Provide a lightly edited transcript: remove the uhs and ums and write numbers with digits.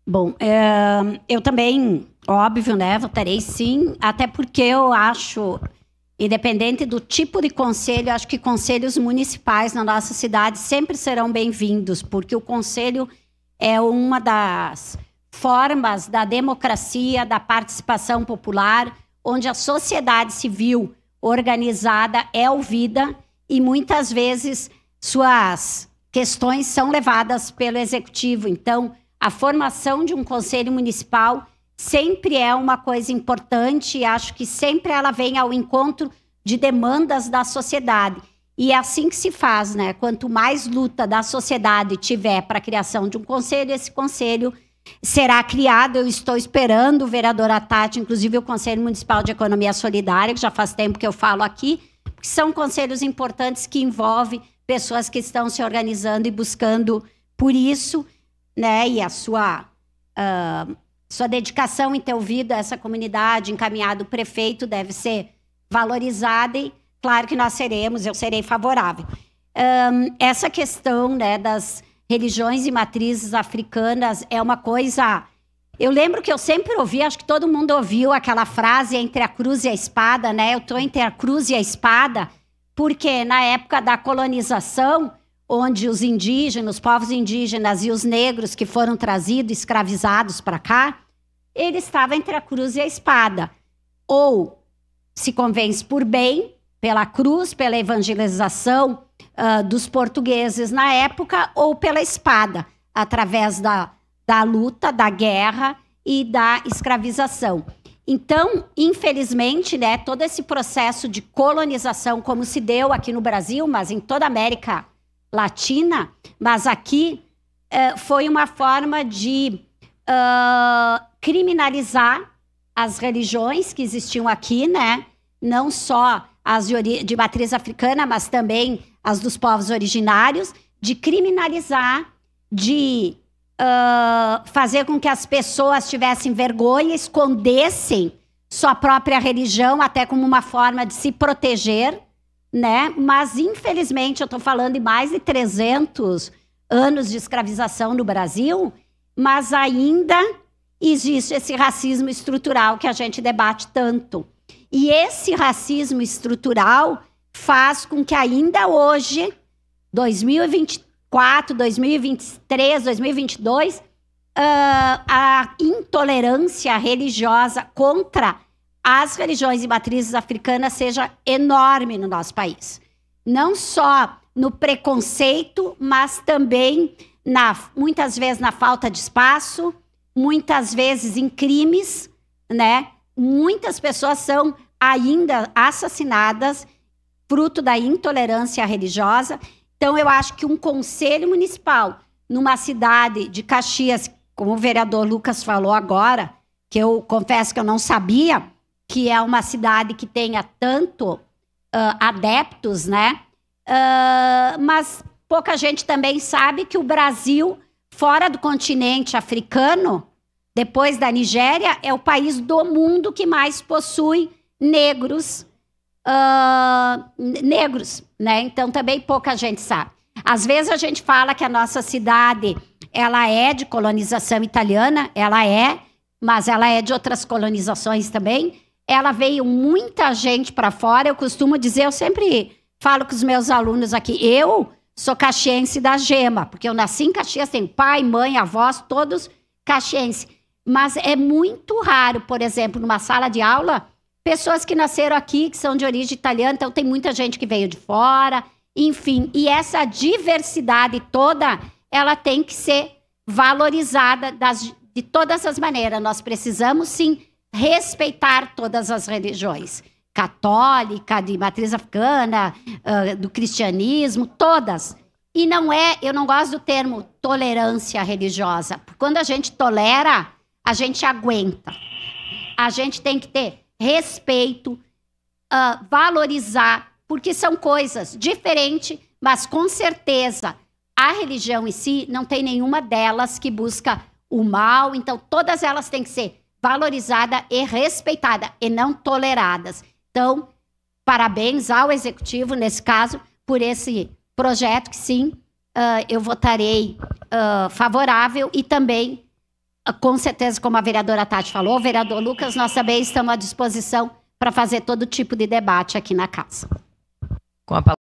Bom, eu também, óbvio, né, votarei sim, até porque eu acho, independente do tipo de conselho, acho que conselhos municipais na nossa cidade sempre serão bem-vindos, porque o conselho é uma das formas da democracia, da participação popular, onde a sociedade civil organizada é ouvida e muitas vezes suas questões são levadas pelo executivo. Então, a formação de um conselho municipal sempre é uma coisa importante e acho que sempre ela vem ao encontro de demandas da sociedade. E é assim que se faz, né? Quanto mais luta da sociedade tiver para a criação de um conselho, esse conselho será criado. Eu estou esperando, vereadora Tati, inclusive o Conselho Municipal de Economia Solidária, que já faz tempo que eu falo aqui, porque são conselhos importantes que envolvem pessoas que estão se organizando e buscando por isso, né? E a sua dedicação em ter ouvido essa comunidade, encaminhado o prefeito, deve ser valorizada e, claro que eu serei favorável. Essa questão, né, das religiões e matrizes africanas é uma coisa... Eu lembro que eu sempre ouvi, acho que todo mundo ouviu aquela frase entre a cruz e a espada, né? Eu estou entre a cruz e a espada, porque na época da colonização, onde os indígenas, os povos indígenas e os negros que foram trazidos, escravizados para cá, ele estava entre a cruz e a espada. Ou se convence por bem, pela cruz, pela evangelização dos portugueses na época, ou pela espada, através da luta, da guerra e da escravização. Então, infelizmente, né, todo esse processo de colonização, como se deu aqui no Brasil, mas em toda a América Latina, mas aqui foi uma forma de criminalizar as religiões que existiam aqui, né? Não só as de matriz africana, mas também as dos povos originários, de criminalizar, de fazer com que as pessoas tivessem vergonha, escondessem sua própria religião, até como uma forma de se proteger, né? Mas, infelizmente, eu estou falando de mais de 300 anos de escravização no Brasil, mas ainda existe esse racismo estrutural que a gente debate tanto. E esse racismo estrutural faz com que ainda hoje, 2024, 2023, 2022, a intolerância religiosa contra as religiões e matrizes africanas seja enorme no nosso país. Não só no preconceito, mas também, muitas vezes, na falta de espaço, muitas vezes em crimes, né? Muitas pessoas são ainda assassinadas fruto da intolerância religiosa. Então, eu acho que um conselho municipal numa cidade de Caxias, como o vereador Lucas falou agora, que eu confesso que eu não sabia, que é uma cidade que tenha tanto adeptos, né? Mas pouca gente também sabe que o Brasil, fora do continente africano, depois da Nigéria, é o país do mundo que mais possui negros, né? Então, também pouca gente sabe. Às vezes a gente fala que a nossa cidade, ela é de colonização italiana, ela é, mas ela é de outras colonizações também. Ela veio muita gente para fora. Eu costumo dizer, eu sempre falo com os meus alunos aqui, eu sou caxiense da Gema, porque eu nasci em Caxias, tenho pai, mãe, avós, todos caxiense. Mas é muito raro, por exemplo, numa sala de aula, pessoas que nasceram aqui, que são de origem italiana, então tem muita gente que veio de fora, enfim. E essa diversidade toda, ela tem que ser valorizada de todas as maneiras. Nós precisamos, sim, respeitar todas as religiões. Católica, de matriz africana, do cristianismo, todas. E não eu não gosto do termo tolerância religiosa. Porque quando a gente tolera, a gente aguenta. A gente tem que ter respeito, valorizar, porque são coisas diferentes, mas com certeza a religião em si não tem nenhuma delas que busca o mal. Então, todas elas têm que ser valorizadas e respeitadas, e não toleradas. Então, parabéns ao Executivo, nesse caso, por esse projeto que, sim, eu votarei favorável e também com certeza, como a vereadora Tati falou, vereador Lucas, nós também estamos à disposição para fazer todo tipo de debate aqui na casa. Com a